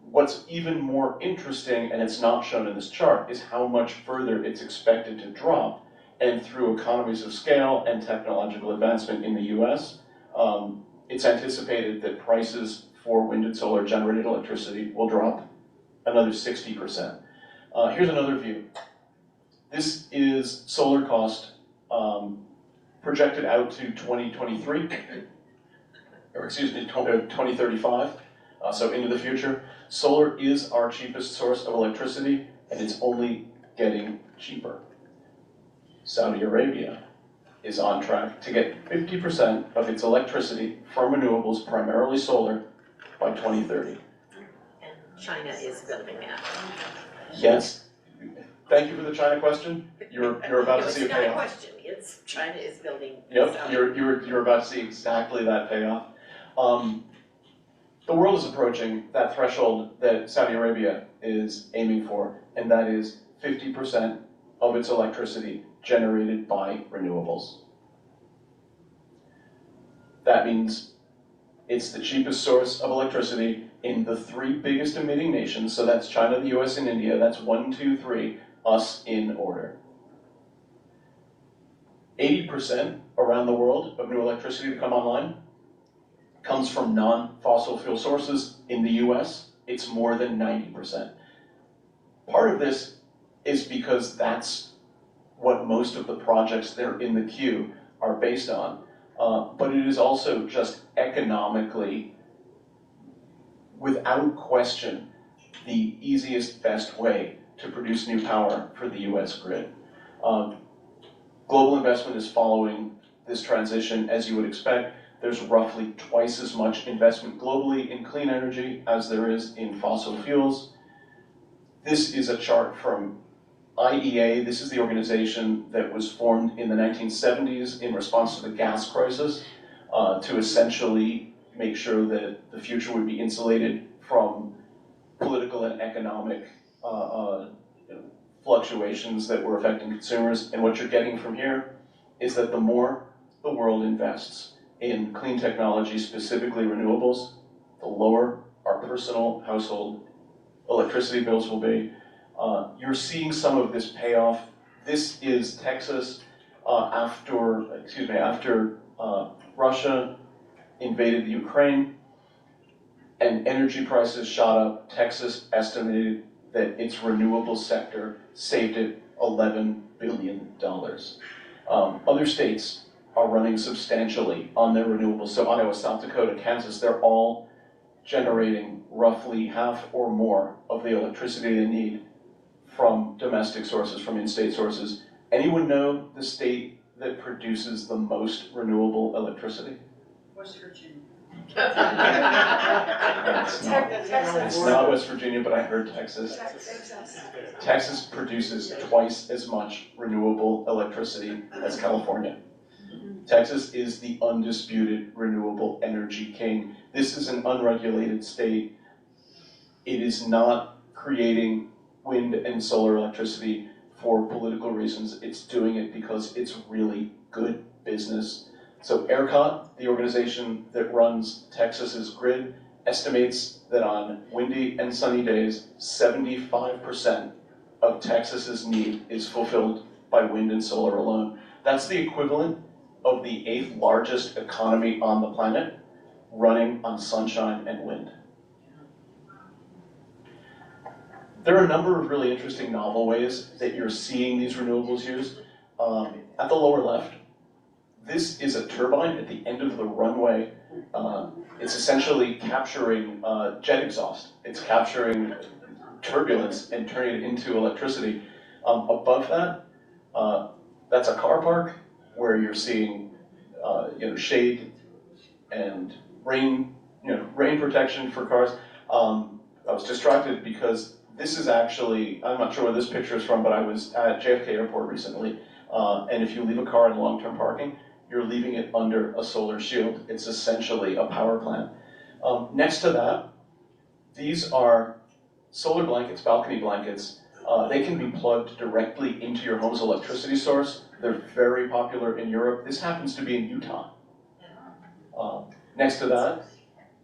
What's even more interesting, and it's not shown in this chart, is how much further it's expected to drop. And through economies of scale and technological advancement in the US, it's anticipated that prices for wind and solar generated electricity will drop another 60%. Here's another view. This is solar cost projected out to 2023, or excuse me, 2035, so into the future. Solar is our cheapest source of electricity, and it's only getting cheaper. Saudi Arabia is on track to get 50% of its electricity from renewables, primarily solar, by 2030. And China is building that. Yes. Thank you for the China question. You're about to see a payoff. It's not a question, it's China is building. Yep, you're about to see exactly that payoff. The world is approaching that threshold that Saudi Arabia is aiming for, and that is 50% of its electricity generated by renewables. That means it's the cheapest source of electricity in the three biggest emitting nations, so that's China, the US, and India. That's 1, 2, 3, us in order. 80% around the world of new electricity to come online comes from non-fossil fuel sources. In the US, it's more than 90%. Part of this is because that's what most of the projects that are in the queue are based on. But it is also just economically, without question, the easiest, best way to produce new power for the US grid. Global investment is following this transition, as you would expect. There's roughly twice as much investment globally in clean energy as there is in fossil fuels. This is a chart from IEA. This is the organization that was formed in the 1970s in response to the gas crisis to essentially make sure that the future would be insulated from political and economic fluctuations that were affecting consumers. And what you're getting from here is that the more the world invests in clean technology, specifically renewables, the lower our personal household electricity bills will be. You're seeing some of this payoff. This is Texas after Russia invaded the Ukraine and energy prices shot up. Texas estimated that its renewable sector saved it $11 billion. Other states are running substantially on their renewables. So Iowa, South Dakota, Kansas, they're all generating roughly half or more of the electricity they need from domestic sources, from in-state sources. Anyone know the state that produces the most renewable electricity? West Virginia. It's not West Virginia, but I heard Texas. Texas produces twice as much renewable electricity as California. Texas is the undisputed renewable energy king. This is an unregulated state. It is not creating wind and solar electricity for political reasons. It's doing it because it's really good business. So ERCOT, the organization that runs Texas's grid, estimates that on windy and sunny days, 75% of Texas's need is fulfilled by wind and solar alone. That's the equivalent of the 8th largest economy on the planet running on sunshine and wind. There are a number of really interesting novel ways that you're seeing these renewables used. At the lower left, this is a turbine at the end of the runway It's essentially capturing jet exhaust. It's capturing turbulence and turning it into electricity. Above that, that's a car park where you're seeing shade and rain protection for cars. I was distracted because this is actually, I'm not sure where this picture is from, but I was at JFK Airport recently, and if you leave a car in long-term parking, you're leaving it under a solar shield. It's essentially a power plant. Next to that, these are solar blankets, balcony blankets. They can be plugged directly into your home's electricity source. They're very popular in Europe. This happens to be in Utah. Next to that,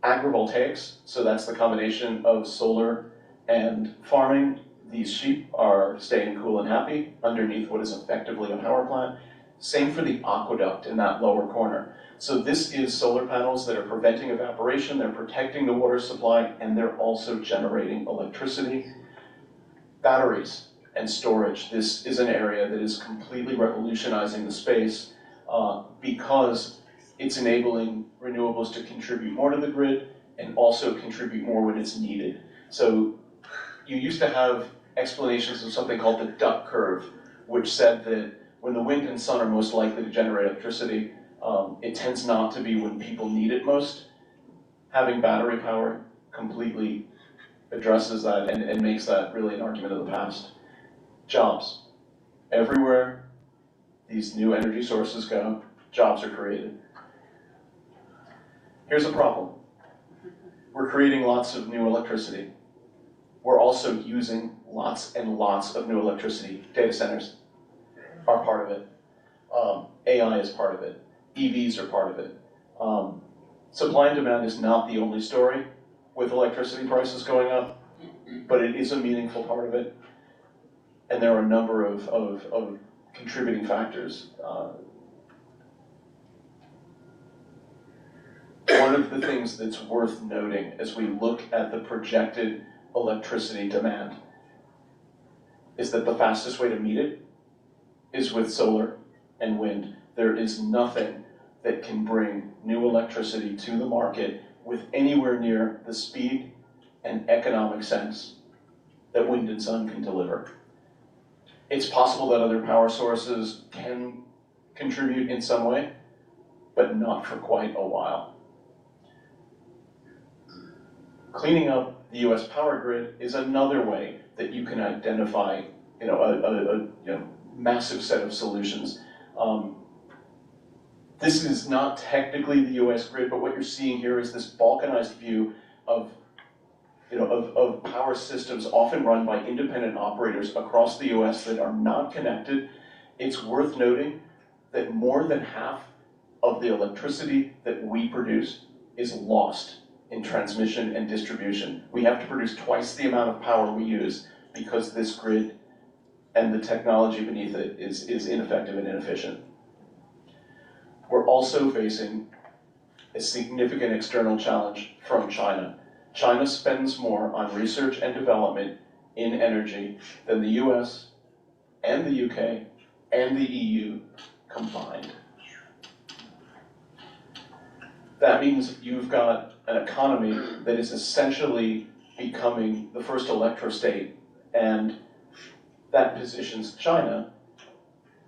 agrivoltaics. So that's the combination of solar and farming. These sheep are staying cool and happy underneath what is effectively a power plant. Same for the aqueduct in that lower corner. So this is solar panels that are preventing evaporation, they're protecting the water supply, and they're also generating electricity. Batteries and storage. This is an area that is completely revolutionizing the space because it's enabling renewables to contribute more to the grid and also contribute more when it's needed. So you used to have explanations of something called the duck curve, which said that when the wind and sun are most likely to generate electricity, it tends not to be when people need it most. Having battery power completely addresses that and makes that really an argument of the past. Jobs. Everywhere these new energy sources go, jobs are created. Here's a problem. We're creating lots of new electricity. We're also using lots and lots of new electricity. Data centers are part of it. AI is part of it. EVs are part of it. Supply and demand is not the only story with electricity prices going up, but it is a meaningful part of it. And there are a number of contributing factors. One of the things that's worth noting as we look at the projected electricity demand is that the fastest way to meet it is with solar and wind. There is nothing that can bring new electricity to the market with anywhere near the speed and economic sense that wind and sun can deliver. It's possible that other power sources can contribute in some way, but not for quite a while. Cleaning up the US power grid is another way that you can identify a massive set of solutions. This is not technically the US grid, but what you're seeing here is this balkanized view of power systems often run by independent operators across the US that are not connected. It's worth noting that more than half of the electricity that we produce is lost in transmission and distribution. We have to produce twice the amount of power we use because this grid and the technology beneath it is ineffective and inefficient. We're also facing a significant external challenge from China. China spends more on research and development in energy than the US and the UK and the EU combined. That means you've got an economy that is essentially becoming the first electrostate, and that positions China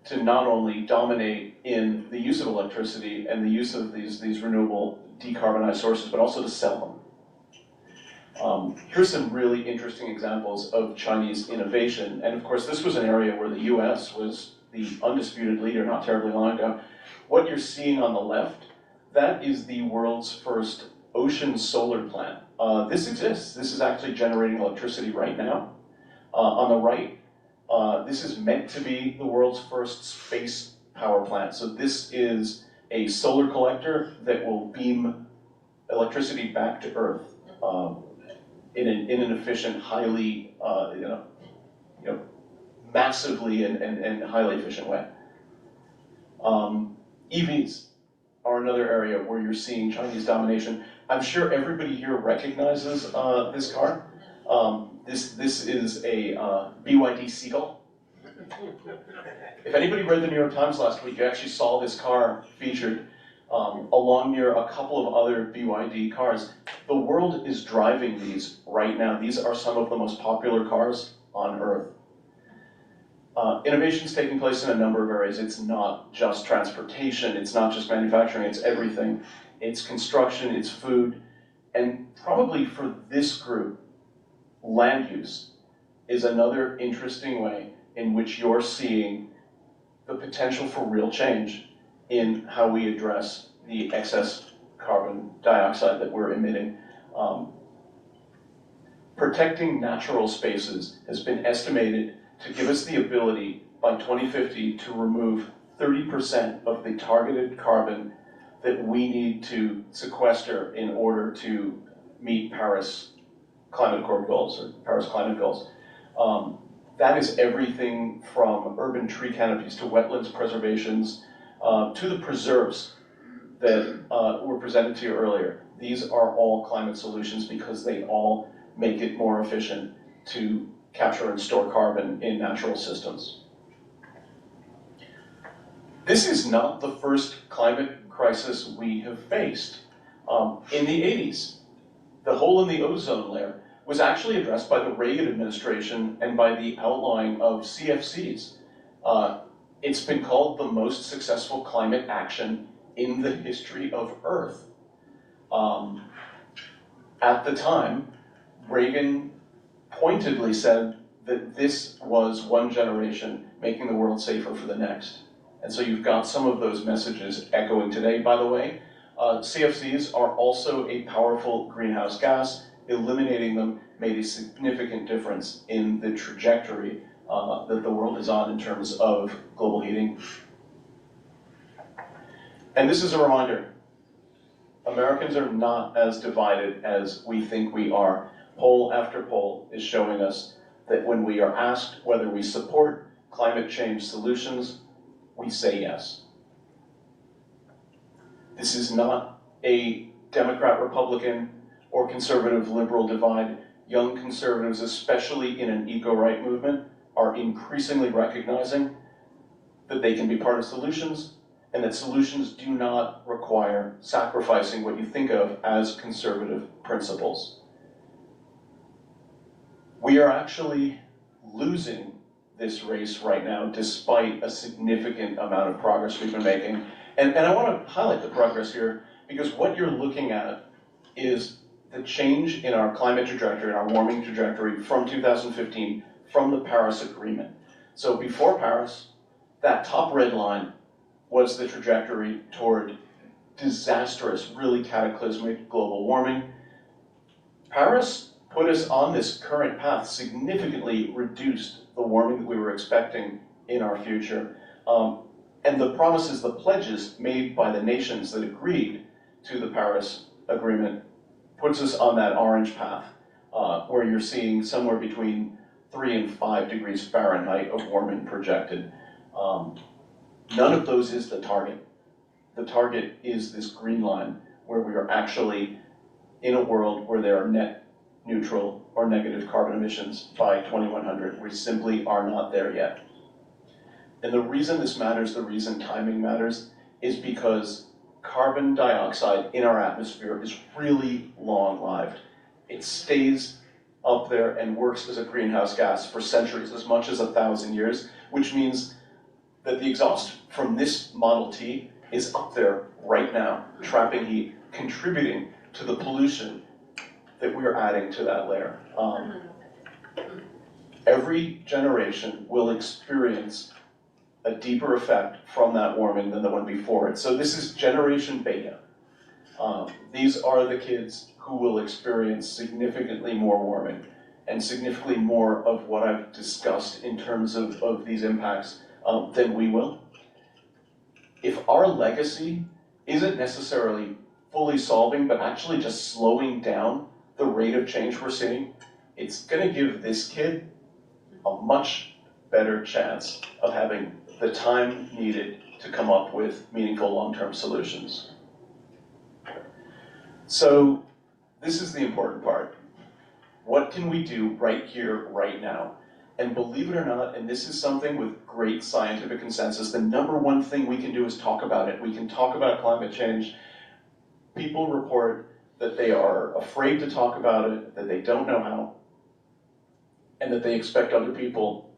to not only dominate in the use of electricity and the use of these renewable decarbonized sources, but also to sell them. Here's some really interesting examples of Chinese innovation, and of course this was an area where the US was the undisputed leader not terribly long ago. What you're seeing on the left, that is the world's first ocean solar plant. This exists. This is actually generating electricity right now. On the right, this is meant to be the world's first space power plant. So this is a solar collector that will beam electricity back to Earth in an efficient, highly, massively and highly efficient way. EVs are another area where you're seeing Chinese domination. I'm sure everybody here recognizes this car. This is a BYD Seagull. If anybody read the New York Times last week, you actually saw this car featured. along near a couple of other BYD cars. The world is driving these right now. These are some of the most popular cars on Earth. Innovation's taking place in a number of areas. It's not just transportation, it's not just manufacturing, it's everything. It's construction, it's food, and probably for this group, land use is another interesting way in which you're seeing the potential for real change in how we address the excess carbon dioxide that we're emitting. Protecting natural spaces has been estimated to give us the ability by 2050 to remove 30% of the targeted carbon that we need to sequester in order to meet Paris Climate Accord goals, or Paris climate goals. That is everything from urban tree canopies to wetlands preservations to the preserves that were presented to you earlier. These are all climate solutions because they all make it more efficient to capture and store carbon in natural systems. This is not the first climate crisis we have faced. In the 80s, the hole in the ozone layer was actually addressed by the Reagan administration and by the outlawing of CFCs. It's been called the most successful climate action in the history of Earth. At the time, Reagan pointedly said that this was one generation making the world safer for the next. And so you've got some of those messages echoing today. By the way, CFCs are also a powerful greenhouse gas. Eliminating them made a significant difference in the trajectory that the world is on in terms of global heating. And this is a reminder, Americans are not as divided as we think we are. Poll after poll is showing us that when we are asked whether we support climate change solutions, we say yes. This is not a Democrat-Republican or conservative-liberal divide. Young conservatives, especially in an eco-right movement, are increasingly recognizing that they can be part of solutions and that solutions do not require sacrificing what you think of as conservative principles. We are actually losing this race right now despite a significant amount of progress we've been making. And I want to highlight the progress here because what you're looking at is the change in our climate trajectory, in our warming trajectory from 2015, from the Paris Agreement. So before Paris, that top red line was the trajectory toward disastrous, really cataclysmic global warming. Paris put us on this current path, significantly reduced the warming that we were expecting in our future. And the promises, the pledges made by the nations that agreed to the Paris Agreement puts us on that orange path, where you're seeing somewhere between 3 and 5 degrees Fahrenheit of warming projected. None of those is the target. The target is this green line, where we are actually in a world where there are net neutral or negative carbon emissions by 2100. We simply are not there yet. And the reason this matters, the reason timing matters, is because carbon dioxide in our atmosphere is really long-lived. It stays up there and works as a greenhouse gas for centuries, as much as 1,000 years, which means that the exhaust from this Model T is up there right now, trapping heat, contributing to the pollution that we're adding to that layer. Every generation will experience a deeper effect from that warming than the one before it. So this is generation beta. These are the kids who will experience significantly more warming and significantly more of what I've discussed in terms of these impacts than we will. If our legacy isn't necessarily fully solving, but actually just slowing down the rate of change we're seeing, it's gonna give this kid a much better chance of having the time needed to come up with meaningful long-term solutions. So this is the important part. What can we do right here, right now? And believe it or not, and this is something with great scientific consensus, the number one thing we can do is talk about it. We can talk about climate change. People report that they are afraid to talk about it, that they don't know how, and that they expect other people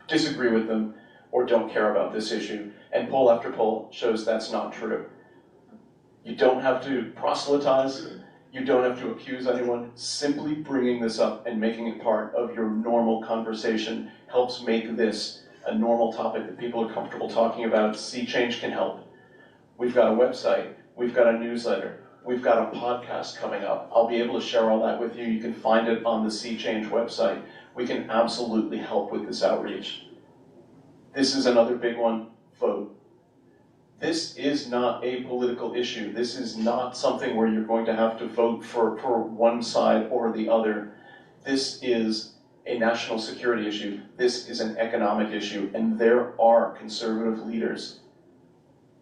disagree with them or don't care about this issue. And poll after poll shows that's not true. You don't have to proselytize. You don't have to accuse anyone. Simply bringing this up and making it part of your normal conversation helps make this a normal topic that people are comfortable talking about. Sea Change can help. We've got a website. We've got a newsletter. We've got a podcast coming up. I'll be able to share all that with you. You can find it on the Sea Change website. We can absolutely help with this outreach. This is another big one. Vote. This is not a political issue. This is not something where you're going to have to vote for one side or the other. This is a national security issue. This is an economic issue. And there are conservative leaders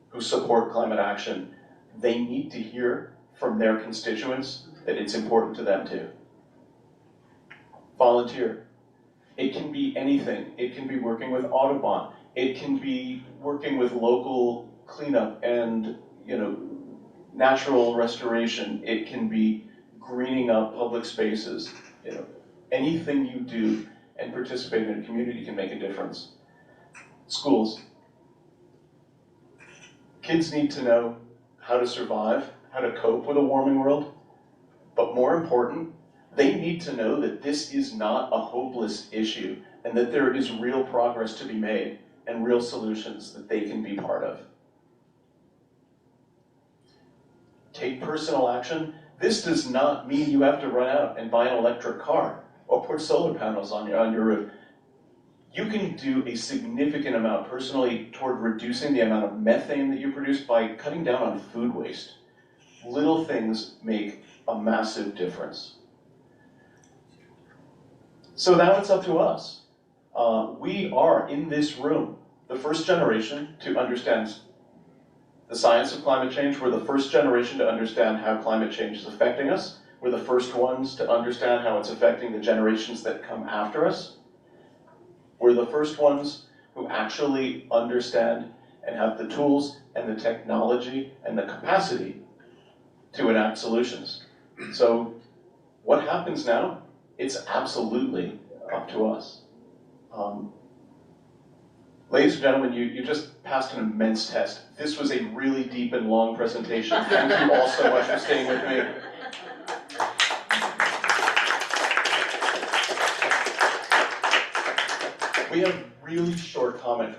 who support climate action. They need to hear from their constituents that it's important to them too. Volunteer. It can be anything. It can be working with Audubon. It can be working with local cleanup and, natural restoration. It can be greening up public spaces. Anything you do and participate in a community can make a difference. Schools. Kids need to know how to survive, how to cope with a warming world, but more important, they need to know that this is not a hopeless issue and that there is real progress to be made and real solutions that they can be part of. Take personal action. This does not mean you have to run out and buy an electric car or put solar panels on your roof. You can do a significant amount personally toward reducing the amount of methane that you produce by cutting down on food waste. Little things make a massive difference. So now it's up to us. We are, in this room, the first generation to understand the science of climate change. We're the first generation to understand how climate change is affecting us. We're the first ones to understand how it's affecting the generations that come after us. We're the first ones who actually understand and have the tools and the technology and the capacity to enact solutions. So what happens now? It's absolutely up to us. Ladies and gentlemen, you just passed an immense test. This was a really deep and long presentation. Thank you all so much for staying with me. We have really short comment